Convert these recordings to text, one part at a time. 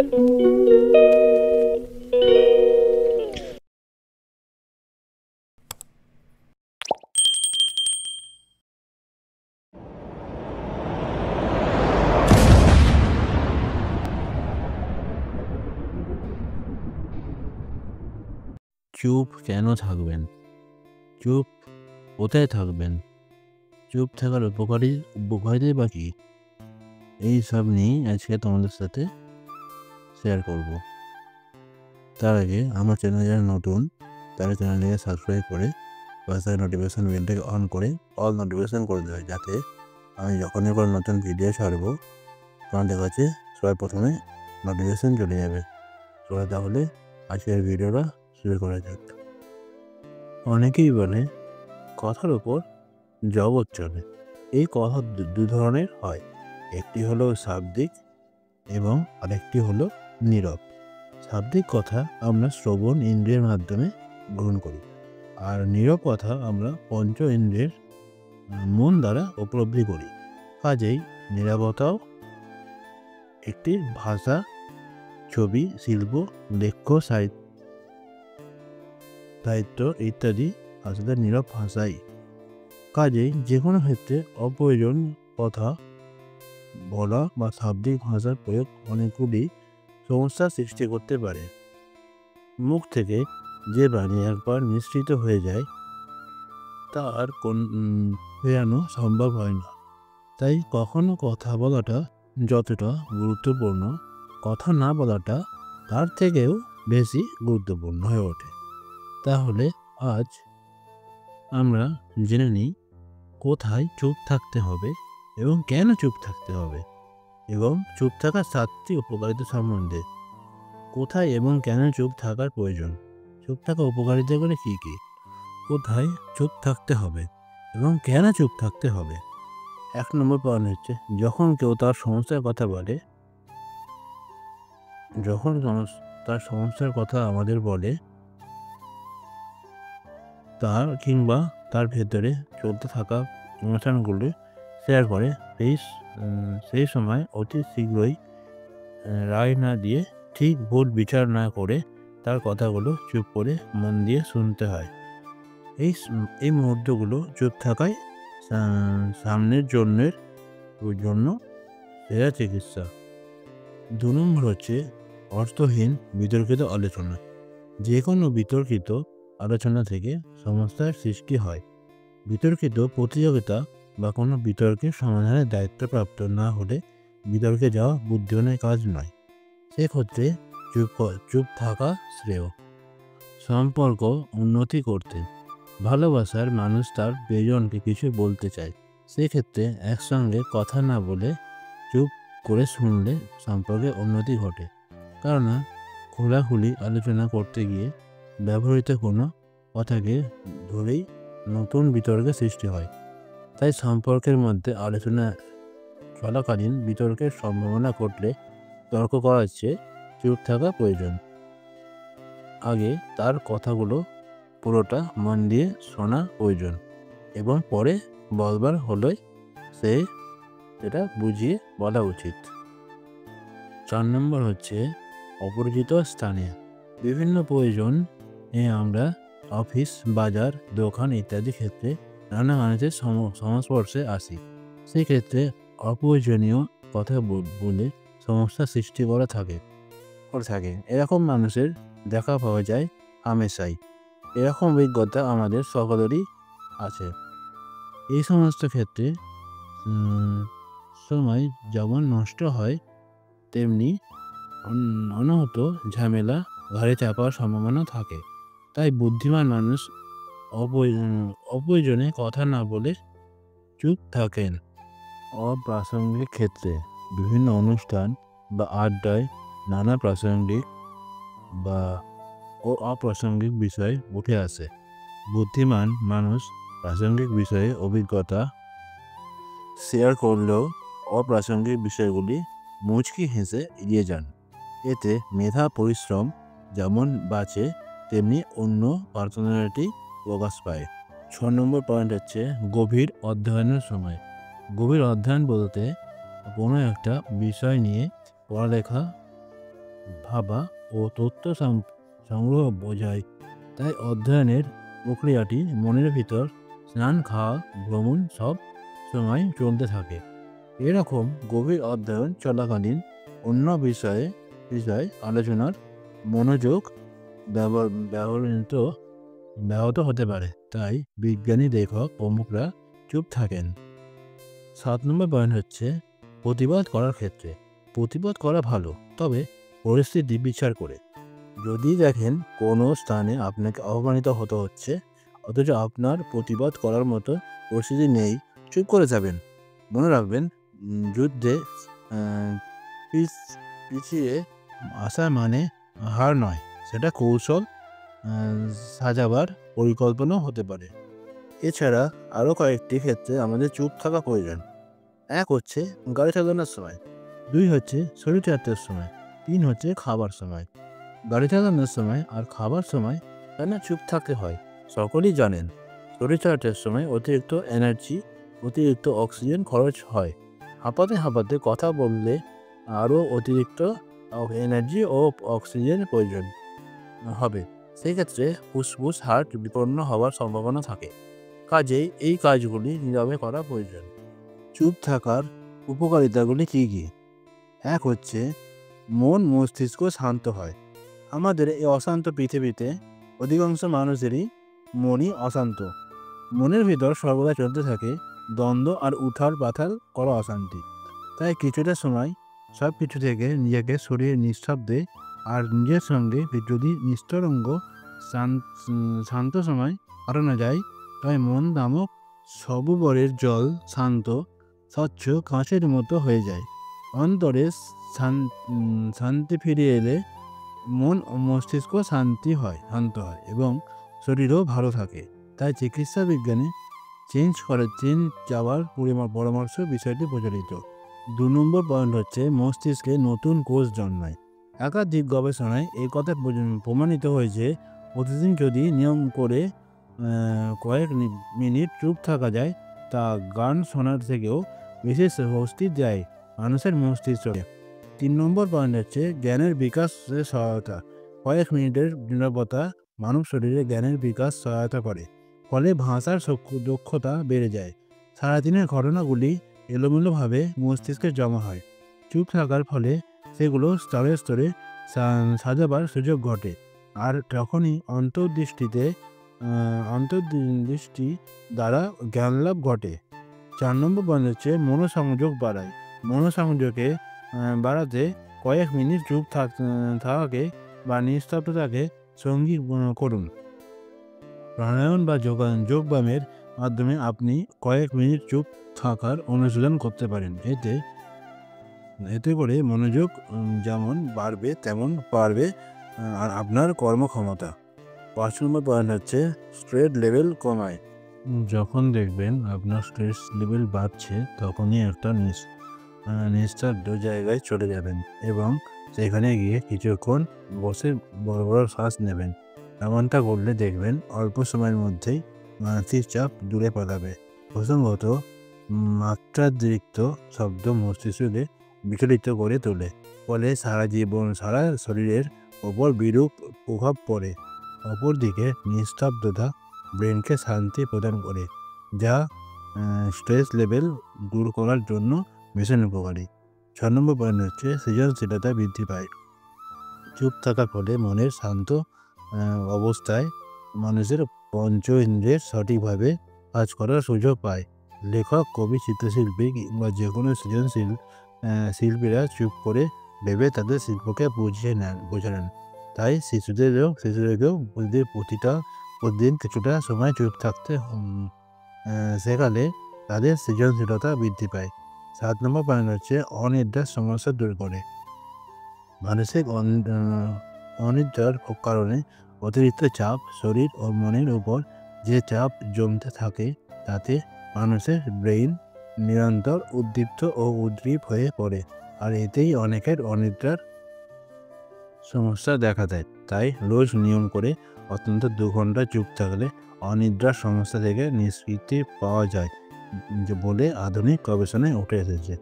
চুপ কেন থাকবেন? চুপ কোথায় থাকবেন? চুপ থাকার উপকারিতাই বা কী? এই সব নিয়েই আজকে তোমাদের সাথে শেয়ার করব। তার আগে আমার চ্যানেল যারা নতুন তারা চ্যানেলটিকে সাবস্ক্রাইব করে পাশে নোটিফিকেশান বেলটাকে অন করে অল নোটিফিকেশান করে দেবে, যাতে আমি যখনই কোনো নতুন ভিডিও ছাড়বো তোমাদের কাছে সবার প্রথমে নোটিফিকেশান চলে যাবে। তাহলে আজকের ভিডিওটা শুরু করা যাক। অনেকেই বলে কথার উপর জগৎ চলে। এই কথা দু ধরনের হয়, একটি হলো শাব্দিক এবং আরেকটি হলো নীরব। শাব্দিক কথা আমরা শ্রবণ ইন্দ্রিয়ের মাধ্যমে গ্রহণ করি, আর নীরব কথা আমরা পঞ্চ ইন্দ্রিয়ের মন দ্বারা উপলব্ধি করি। কাজেই নীরবতাও একটি ভাষা, ছবি, শিল্প, লেখ্য, সাহিত্য ইত্যাদি আসলে নীরব ভাষাই। কাজেই যে কোনো ক্ষেত্রে অপ্রয়োজন কথা বলা বা শাব্দিক ভাষার প্রয়োগ অনেকগুলি সমস্যার সৃষ্টি করতে পারে। মুখ থেকে যে বাণী একবার নিঃসৃত হয়ে যায় তা আর ফেরানো সম্ভব হয় না। তাই কখনো কথা বলাটা যতটা গুরুত্বপূর্ণ, কথা না বলাটা তার থেকেও বেশি গুরুত্বপূর্ণ হয়ে ওঠে। তাহলে আজ আমরা জেনে নিই কোথায় চুপ থাকতে হবে এবং কেন চুপ থাকতে হবে, এবং চুপ থাকার 7টি উপকারিতা সম্বন্ধে। কোথায় এবং কেন চুপ থাকার প্রয়োজন, চুপ থাকার উপকারিতাগুলো কী কী, কোথায় চুপ থাকতে হবে এবং কেন চুপ থাকতে হবে। 1 নম্বর পয়েন্ট হচ্ছে, যখন কেউ তার সমস্যার কথা বলে, যখন তার সমস্যার কথা আমাদের বলে তার কিংবা তার ভেতরে চলতে থাকা ইমোশনগুলি শেয়ার করে, সেই সময় অতি শীঘ্রই রায় না দিয়ে, ঠিক ভুল বিচার না করে তার কথাগুলো চুপ করে মন দিয়ে শুনতে হয়। এই মুহূর্তগুলো চুপ থাকায় সামনের জন্য সেরা চিকিৎসা। 2 নম্বর হচ্ছে অর্থহীন বিতর্কিত আলোচনা। যে কোনো বিতর্কিত আলোচনা থেকে সমস্যার সৃষ্টি হয়। বিতর্কিত প্রতিযোগিতা বা কোনো বিতর্কের সমাধানের দায়িত্বপ্রাপ্ত না হলে বিতর্কে যাওয়া বুদ্ধিমানের কাজ নয়। সেক্ষেত্রে চুপ থাকা শ্রেয়। সম্পর্ক উন্নতি করতে ভালোবাসার মানুষ তার প্রিয়জনকে কিছু বলতে চায়, সেক্ষেত্রে একসঙ্গে কথা না বলে চুপ করে শুনলে সম্পর্কে উন্নতি ঘটে। কেননা খোলাখুলি আলোচনা করতে গিয়ে ব্যবহৃত কোনো কথাকে ধরেই নতুন বিতর্কের সৃষ্টি হয়। তাই সম্পর্কের মধ্যে আলোচনা চলাকালীন বিতর্কের সম্ভাবনা ঘটলে তর্ক করার চেয়ে চুপ থাকা প্রয়োজন। আগে তার কথাগুলো পুরোটা মন দিয়ে শোনা প্রয়োজন, এবং পরে বলবার হলে এটা বুঝিয়ে বলা উচিত। 4 নম্বর হচ্ছে অপরিচিত স্থানে। বিভিন্ন প্রয়োজন আমরা অফিস, বাজার, দোকান ইত্যাদি ক্ষেত্রে নানা মানুষের সংস্পর্শে আসি। সেক্ষেত্রে অপ্রয়োজনীয় কথা বলে সমস্যা সৃষ্টি করে থাকে। এরকম মানুষের দেখা পাওয়া যায় হামেশাই। এরকম অভিজ্ঞতা আমাদের সকলেরই আছে। এই সমস্ত ক্ষেত্রে সময় যেমন নষ্ট হয়, তেমনি অনাহত ঝামেলা ঘাড়ে চাপার সম্ভাবনা থাকে। তাই বুদ্ধিমান মানুষ অপ্রয়োজনে কথা না বলে চুপ থাকেন। অপ্রাসঙ্গিক ক্ষেত্রে বিভিন্ন অনুষ্ঠান বা আড্ডায় নানা প্রাসঙ্গিক বা অপ্রাসঙ্গিক বিষয় উঠে আসে। বুদ্ধিমান মানুষ প্রাসঙ্গিক বিষয়ে অভিজ্ঞতা শেয়ার করলেও অপ্রাসঙ্গিক বিষয়গুলি মুচকি হেসে এড়িয়ে যান। এতে মেধা পরিশ্রম যেমন বাঁচে, তেমনি অন্য পার্সোনালিটি প্রকাশ পায়। 6 নম্বর পয়েন্ট হচ্ছে গভীর অধ্যয়নের সময়। গভীর অধ্যয়ন বলতে কোনো একটা বিষয় নিয়ে পড়ালেখা ভাবা ও তথ্য সংগ্রহ বোঝায়। তাই অধ্যয়নের প্রক্রিয়াটি মনের ভিতর স্নান, খাওয়া, ভ্রমণ সব সময় চলতে থাকে। এরকম গভীর অধ্যয়ন চলাকালীন অন্য বিষয়ে আলোচনার মনোযোগ ব্যবহৃত ব্যাহত হতে পারে। তাই বিজ্ঞানী, লেখক প্রমুখরা চুপ থাকেন। 7 নম্বর পয়েন্ট হচ্ছে প্রতিবাদ করার ক্ষেত্রে। প্রতিবাদ করা ভালো, তবে পরিস্থিতি বিচার করে। যদি দেখেন কোনো স্থানে আপনাকে অপমানিত হতে হচ্ছে, অথচ আপনার প্রতিবাদ করার মতো পরিস্থিতি নেই, চুপ করে যাবেন। মনে রাখবেন, যুদ্ধে পিছিয়ে আসা মানে হার নয়, সেটা কৌশল সাজাবার পরিকল্পনাও হতে পারে। এছাড়া আরও কয়েকটি ক্ষেত্রে আমাদের চুপ থাকা প্রয়োজন। 1 হচ্ছে গাড়ি চালানোর সময়, 2 হচ্ছে শরীরচর্চার সময়, 3 হচ্ছে খাবার সময়। গাড়ি চালানোর সময় আর খাবার সময় কেন চুপ থাকতে হয় সকলেই জানেন। শরীরচর্চার সময় অতিরিক্ত এনার্জি, অতিরিক্ত অক্সিজেন খরচ হয়। হাঁপাতে কথা বললে আরও অতিরিক্ত এনার্জি ও অক্সিজেন প্রয়োজন হবে। সেই ক্ষেত্রে ফুসফুস, হার্ট বিপন্ন হওয়ার সম্ভাবনা থাকে। কাজেই এই কাজগুলি নীরবে করা প্রয়োজন। চুপ থাকার উপকারিতাগুলি কী কী? 1 হচ্ছে মন মস্তিষ্ক শান্ত হয়। আমাদের এই অশান্ত পৃথিবীতে অধিকাংশ মানুষেরই মনই অশান্ত। মনের ভিতর সর্বদা চলতে থাকে দ্বন্দ্ব আর উথাল পাথাল করা অশান্তি। তাই কিছুটা সময় সব কিছু থেকে নিজেকে সরিয়ে নিঃশব্দে আর নিজের সঙ্গে যদি নিস্তরঙ্গ শান্ত সময় কাটানো যায়, তাই মন নামক সরোবরের জল শান্ত, স্বচ্ছ কাঁচের মতো হয়ে যায়। অন্তরে শান্তি ফিরে এলে মন ও মস্তিষ্ক শান্ত হয় এবং শরীরও ভালো থাকে। তাই চিকিৎসা বিজ্ঞানে চেঞ্জ যাওয়ার পরামর্শ বিষয়টি প্রচলিত। 2 নম্বর পয়েন্ট হচ্ছে মস্তিষ্কে নতুন কোষ জন্মায়। একাধিক গবেষণায় এই কথা প্রমাণিত হয়েছে, প্রতিদিন যদি নিয়ম করে কয়েক মিনিট চুপ থাকা যায়, তা গান শোনার থেকেও বেশি স্বস্তি দেয় মানুষের মস্তিষ্কে। 3 নম্বর পয়েন্ট হচ্ছে জ্ঞানের বিকাশে সহায়তা। কয়েক মিনিটের নীরবতা মানব শরীরে জ্ঞানের বিকাশ সহায়তা করে, ফলে ভাষার দক্ষতা বেড়ে যায়। সারাদিনের ঘটনাগুলি এলোমেলোভাবে মস্তিষ্কে জমা হয়। চুপ থাকার ফলে সেগুলো স্তরে স্তরে সাজাবার সুযোগ ঘটে, আর তখনই অন্তর্দৃষ্টি দ্বারা জ্ঞানলাভ ঘটে। 4 নম্বর পয়েন্ট হচ্ছে মনোসংযোগ বাড়ায়। মনোসংযোগে বাড়াতে কয়েক মিনিট চুপ থাকাকে বা নিস্তব্ধতাকে সঙ্গী করুন। প্রাণায়াম বা যোগব্যায়ামের মাধ্যমে আপনি কয়েক মিনিট চুপ থাকার অনুশীলন করতে পারেন। এতে করে মনোযোগ যেমন বাড়বে তেমন বাড়বে আর আপনার কর্মক্ষমতা। 5 নম্বর পয়েন্ট হচ্ছে স্ট্রেস লেভেল কমায়। যখন দেখবেন আপনার স্ট্রেস লেভেল বাড়ছে, তখনই একটা নিস্তব্ধ জায়গায় চলে যাবেন এবং সেখানে গিয়ে কিছুক্ষণ বসে বড় বড় শ্বাস নেবেন। এমনটা করলে দেখবেন অল্প সময়ের মধ্যেই মানসিক চাপ দূরে পালাবে। প্রসঙ্গত, মাত্রাতিরিক্ত শব্দ মস্তিষ্ককে বিচলিত করে তোলে, ফলে সারা শরীরের ওপর বিরূপ প্রভাব পড়ে। অপরদিকে নিস্তব্ধতা ব্রেনকে শান্তি প্রদান করে, যা স্ট্রেস লেভেল দূর করার জন্য ভীষণ উপকারী। 6 নম্বর পয়েন্ট হচ্ছে সৃজনশীলতা বৃদ্ধি পায়। চুপ থাকার ফলে মনের শান্ত অবস্থায় মানুষের পঞ্চ ইন্দ্রিয়ের সঠিকভাবে কাজ করার সুযোগ পায়। লেখক, কবি, চিত্রশিল্পী কিংবা যে কোনো সৃজনশীল শিল্পীরা চুপ করে ভেবে তাদের শিল্পকে বোঝালেন। তাই শিশুদেরকেও প্রতিদিন কিছুটা সময় চুপ থাকতে শেখালে তাদের সৃজনশীলতা বৃদ্ধি পায়। 7 নম্বর পয়েন্ট হচ্ছে অনিদ্রার সমস্যা দূর করে। মানসিক অনিদ্রার কারণে অতিরিক্ত চাপ, শরীর ও মনের উপর যে চাপ জমতে থাকে, তাতে মানুষের ব্রেইন নিরন্তর উদ্দীপ্ত ও উদ্গ্রীব হয়ে পড়ে, আর এতেই অনেকের অনিদ্রার সমস্যা দেখা দেয়। তাই রোজ নিয়ম করে অন্তত 2 ঘন্টা চুপ থাকলে অনিদ্রার সমস্যা থেকে নিষ্কৃতি পাওয়া যায় বলে আধুনিক গবেষণায় উঠে এসেছে।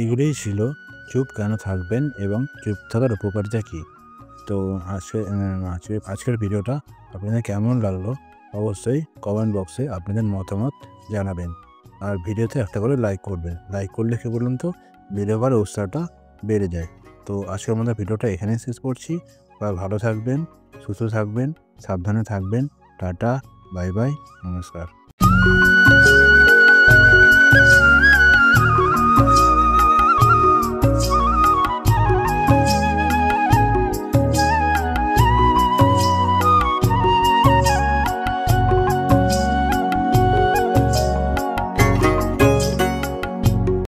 এগুলোই ছিল চুপ কেন থাকবেন এবং চুপ থাকার উপকারিতা কী? তো আজকের ভিডিওটা আপনাদের কেমন লাগলো অবশ্যই কমেন্ট বক্সে আপনাদের মতামত জানাবেন। আর ভিডিওতে একটা করে লাইক করবেন। লাইক করলে কী বলুন তো, ভিডিও করার উৎসাহটা বেড়ে যায়। তো আজকের মতো ভিডিওটা এখানেই শেষ করছি। ভালো থাকবেন, সুস্থ থাকবেন, সাবধানে থাকবেন। টাটা, বাই বাই, নমস্কার।